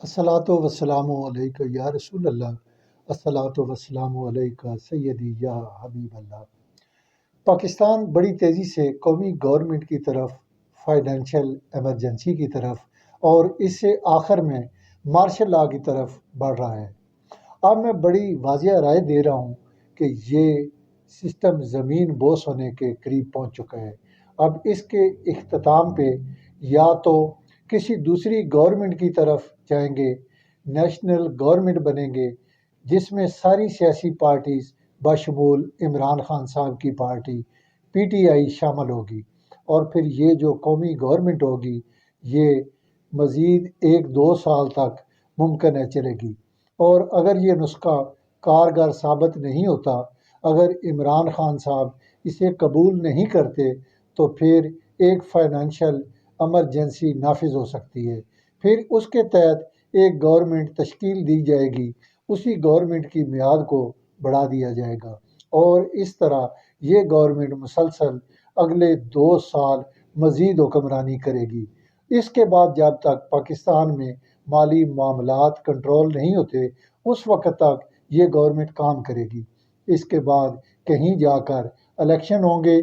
الصلاۃ والسلام علیکہ یا رسول اللہ، الصلاۃ والسلام علیکہ سیدی یا حبیب اللہ۔ پاکستان بڑی تیزی سے قومی گورنمنٹ کی طرف، فائنینشیل ایمرجنسی کی طرف اور اس سے آخر میں مارشل لا کی طرف بڑھ رہا ہے۔ اب میں بڑی واضح رائے دے رہا ہوں کہ یہ سسٹم زمین بوس ہونے کے قریب پہنچ چکا ہے۔ اب اس کے اختتام پہ یا تو کسی دوسری گورنمنٹ کی طرف جائیں گے، نیشنل گورنمنٹ بنیں گے جس میں ساری سیاسی پارٹیز بشمول عمران خان صاحب کی پارٹی پی ٹی آئی شامل ہوگی، اور پھر یہ جو قومی گورنمنٹ ہوگی یہ مزید 1-2 سال تک ممکن ہے چلے گی۔ اور اگر یہ نسخہ کارگر ثابت نہیں ہوتا، اگر عمران خان صاحب اسے قبول نہیں کرتے، تو پھر ایک فائنینشیل ایمرجنسی نافذ ہو سکتی ہے۔ پھر اس کے تحت ایک گورنمنٹ تشکیل دی جائے گی، اسی گورنمنٹ کی میعاد کو بڑھا دیا جائے گا، اور اس طرح یہ گورنمنٹ مسلسل اگلے 2 سال مزید حکمرانی کرے گی۔ اس کے بعد جب تک پاکستان میں مالی معاملات کنٹرول نہیں ہوتے، اس وقت تک یہ گورنمنٹ کام کرے گی۔ اس کے بعد کہیں جا کر الیکشن ہوں گے۔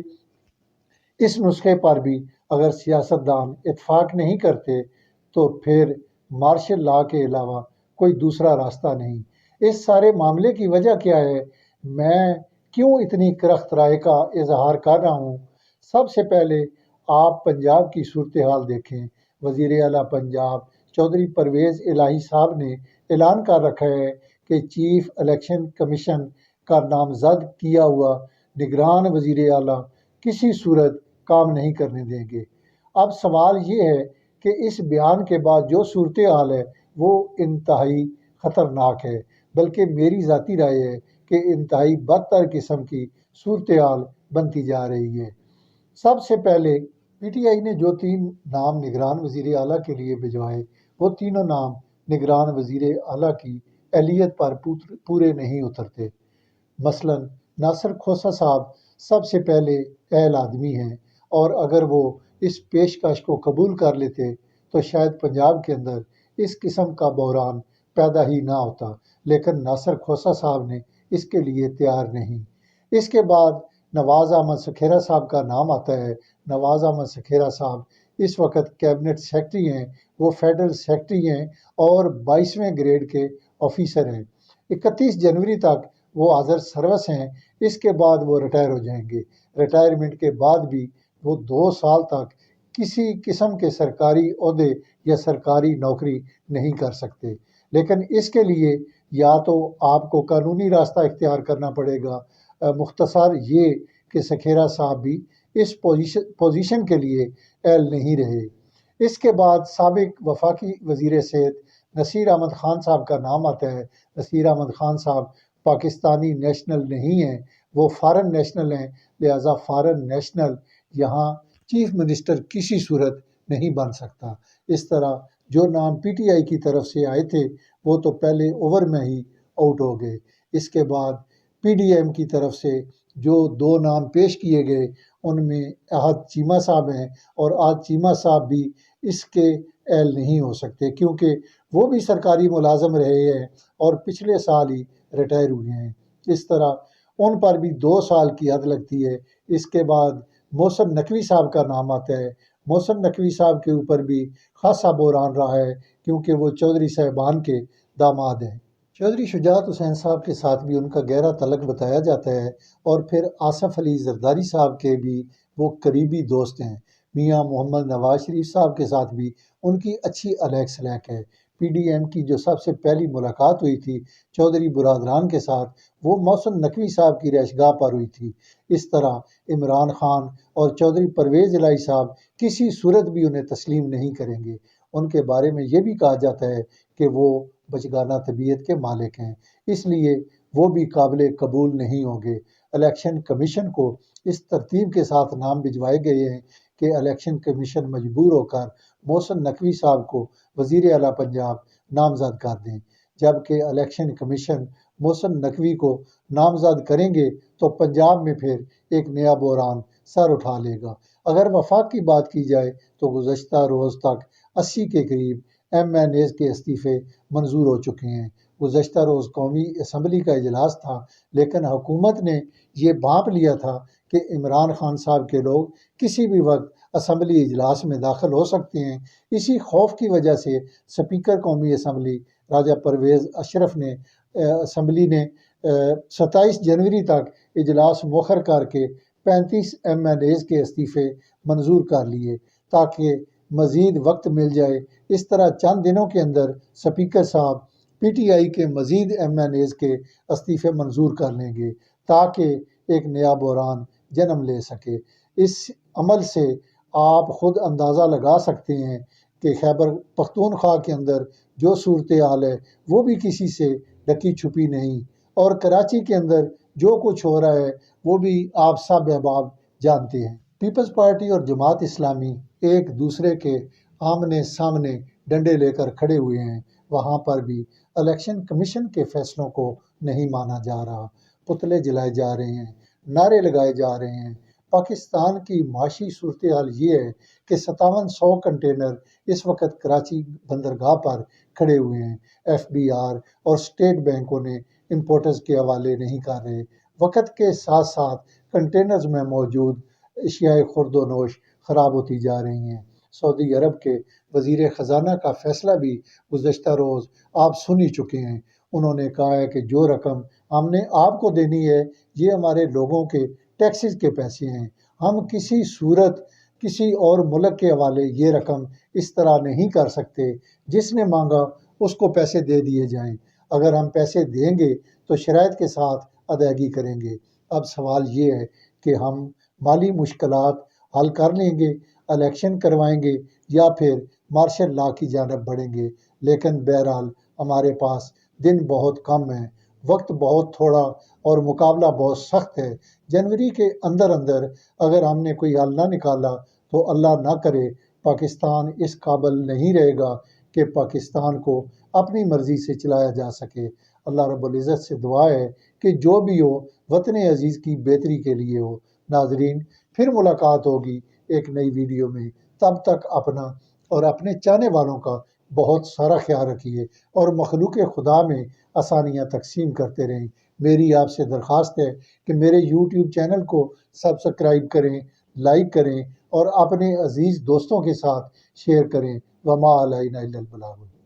اس نسخے پر بھی اگر سیاستدان اتفاق نہیں کرتے تو پھر مارشل لا کے علاوہ کوئی دوسرا راستہ نہیں۔ اس سارے معاملے کی وجہ کیا ہے؟ میں کیوں اتنی کرخت رائے کا اظہار کر رہا ہوں؟ سب سے پہلے آپ پنجاب کی صورتحال دیکھیں۔ وزیر اعلیٰ پنجاب چودھری پرویز الہی صاحب نے اعلان کر رکھا ہے کہ چیف الیکشن کمیشن کا نامزد کیا ہوا نگران وزیر اعلیٰ کسی صورت کام نہیں کرنے دیں گے۔ اب سوال یہ ہے کہ اس بیان کے بعد جو صورتحال ہے وہ انتہائی خطرناک ہے، بلکہ میری ذاتی رائے ہے کہ انتہائی بدتر قسم کی صورتحال بنتی جا رہی ہے۔ سب سے پہلے پی ٹی آئی نے جو 3 نام نگران وزیر اعلیٰ کے لیے بھجوائے، وہ تینوں نام نگران وزیر اعلیٰ کی اہلیت پر پورے نہیں اترتے۔ مثلا ناصر کھوسہ صاحب سب سے پہلے اہل آدمی ہیں، اور اگر وہ اس پیشکش کو قبول کر لیتے تو شاید پنجاب کے اندر اس قسم کا بحران پیدا ہی نہ ہوتا، لیکن ناصر کھوسہ صاحب نے اس کے لیے تیار نہیں۔ اس کے بعد نواز احمد سکھیرا صاحب کا نام آتا ہے۔ نواز احمد سکھیرا صاحب اس وقت کیبنٹ سیکرٹری ہیں، وہ فیڈرل سیکرٹری ہیں اور 22ویں گریڈ کے آفیسر ہیں۔ 31 جنوری تک وہ حاضر سروس ہیں، اس کے بعد وہ ریٹائر ہو جائیں گے۔ ریٹائرمنٹ کے بعد بھی وہ 2 سال تک کسی قسم کے سرکاری عہدے یا سرکاری نوکری نہیں کر سکتے، لیکن اس کے لیے یا تو آپ کو قانونی راستہ اختیار کرنا پڑے گا۔ مختصر یہ کہ سکھیرا صاحب بھی اس پوزیشن کے لیے اہل نہیں رہے۔ اس کے بعد سابق وفاقی وزیر صحت نصیر احمد خان صاحب کا نام آتا ہے۔ نصیر احمد خان صاحب پاکستانی نیشنل نہیں ہیں، وہ فارن نیشنل ہیں، لہٰذا فارن نیشنل یہاں چیف منسٹر کسی صورت نہیں بن سکتا۔ اس طرح جو نام پی ٹی آئی کی طرف سے آئے تھے وہ تو پہلے اوور میں ہی آؤٹ ہو گئے۔ اس کے بعد پی ڈی ایم کی طرف سے جو 2 نام پیش کیے گئے ان میں احد چیمہ صاحب ہیں، اور احد چیمہ صاحب بھی اس کے اہل نہیں ہو سکتے کیونکہ وہ بھی سرکاری ملازم رہے ہیں اور پچھلے سال ہی ریٹائر ہوئے ہیں۔ اس طرح ان پر بھی 2 سال کی حد لگتی ہے۔ اس کے بعد محسن نقوی صاحب کا نام آتا ہے۔ محسن نقوی صاحب کے اوپر بھی خاصا بحران رہا ہے کیونکہ وہ چودھری صاحبان کے داماد ہیں۔ چودھری شجاعت حسین صاحب کے ساتھ بھی ان کا گہرا تعلق بتایا جاتا ہے، اور پھر آصف علی زرداری صاحب کے بھی وہ قریبی دوست ہیں۔ میاں محمد نواز شریف صاحب کے ساتھ بھی ان کی اچھی الیک سلیک ہے۔ پی ڈی ایم کی جو سب سے پہلی ملاقات ہوئی تھی چودھری برادران کے ساتھ، وہ محسن نقوی صاحب کی رہائش گاہ پر ہوئی تھی۔ اس طرح عمران خان اور چودھری پرویز الہی صاحب کسی صورت بھی انہیں تسلیم نہیں کریں گے۔ ان کے بارے میں یہ بھی کہا جاتا ہے کہ وہ بچگانہ طبیعت کے مالک ہیں، اس لیے وہ بھی قابل قبول نہیں ہوں گے۔ الیکشن کمیشن کو اس ترتیب کے ساتھ نام بھجوائے گئے ہیں کہ الیکشن کمیشن مجبور ہو کر محسن نقوی صاحب کو وزیر اعلیٰ پنجاب نامزد کر دیں۔ جبکہ الیکشن کمیشن محسن نقوی کو نامزد کریں گے تو پنجاب میں پھر ایک نیا بحران سر اٹھا لے گا۔ اگر وفاق کی بات کی جائے تو گزشتہ روز تک 80 کے قریب ایم این ایز کے استعفے منظور ہو چکے ہیں۔ گزشتہ روز قومی اسمبلی کا اجلاس تھا، لیکن حکومت نے یہ بھانپ لیا تھا کہ عمران خان صاحب کے لوگ کسی بھی وقت اسمبلی اجلاس میں داخل ہو سکتے ہیں۔ اسی خوف کی وجہ سے اسپیکر قومی اسمبلی راجہ پرویز اشرف نے اسمبلی نے 27 جنوری تک اجلاس مؤخر کر کے 35 ایم این ایز کے استعفے منظور کر لیے تاکہ مزید وقت مل جائے۔ اس طرح چند دنوں کے اندر اسپیکر صاحب پی ٹی آئی کے مزید ایم این ایز کے استعفے منظور کر لیں گے تاکہ ایک نیا بحران جنم لے سکے۔ اس عمل سے آپ خود اندازہ لگا سکتے ہیں کہ خیبر پختونخوا کے اندر جو صورتحال ہے وہ بھی کسی سے ڈکی چھپی نہیں، اور کراچی کے اندر جو کچھ ہو رہا ہے وہ بھی آپ سب احباب جانتے ہیں۔ پیپلز پارٹی اور جماعت اسلامی ایک دوسرے کے آمنے سامنے ڈنڈے لے کر کھڑے ہوئے ہیں۔ وہاں پر بھی الیکشن کمیشن کے فیصلوں کو نہیں مانا جا رہا، پتلے جلائے جا رہے ہیں، نعرے لگائے جا رہے ہیں۔ پاکستان کی معاشی صورتحال یہ ہے کہ 5700 کنٹینر اس وقت کراچی بندرگاہ پر کھڑے ہوئے ہیں۔ ایف بی آر اور اسٹیٹ بینکوں نے امپورٹرز کے حوالے نہیں کر رہے۔ وقت کے ساتھ ساتھ کنٹینرز میں موجود اشیاء خرد و نوش خراب ہوتی جا رہی ہیں۔ سعودی عرب کے وزیر خزانہ کا فیصلہ بھی گزشتہ روز آپ سن ہی چکے ہیں۔ انہوں نے کہا ہے کہ جو رقم ہم نے آپ کو دینی ہے یہ ہمارے لوگوں کے ٹیکسز کے پیسے ہیں، ہم کسی صورت کسی اور ملک کے حوالے یہ رقم اس طرح نہیں کر سکتے، جس نے مانگا اس کو پیسے دے دیے جائیں۔ اگر ہم پیسے دیں گے تو شرائط کے ساتھ ادائیگی کریں گے۔ اب سوال یہ ہے کہ ہم مالی مشکلات حل کر لیں گے، الیکشن کروائیں گے، یا پھر مارشل لا کی جانب بڑھیں گے۔ لیکن بہرحال ہمارے پاس دن بہت کم ہیں، وقت بہت تھوڑا اور مقابلہ بہت سخت ہے۔ جنوری کے اندر اندر اگر ہم نے کوئی حل نہ نکالا تو اللہ نہ کرے پاکستان اس قابل نہیں رہے گا کہ پاکستان کو اپنی مرضی سے چلایا جا سکے۔ اللہ رب العزت سے دعا ہے کہ جو بھی ہو وطن عزیز کی بہتری کے لیے ہو۔ ناظرین، پھر ملاقات ہوگی ایک نئی ویڈیو میں، تب تک اپنا اور اپنے چاہنے والوں کا بہت سارا خیال رکھیے اور مخلوق خدا میں آسانیاں تقسیم کرتے رہیں۔ میری آپ سے درخواست ہے کہ میرے یوٹیوب چینل کو سبسکرائب کریں، لائک کریں اور اپنے عزیز دوستوں کے ساتھ شیئر کریں۔ وما علینا الا البلاغ۔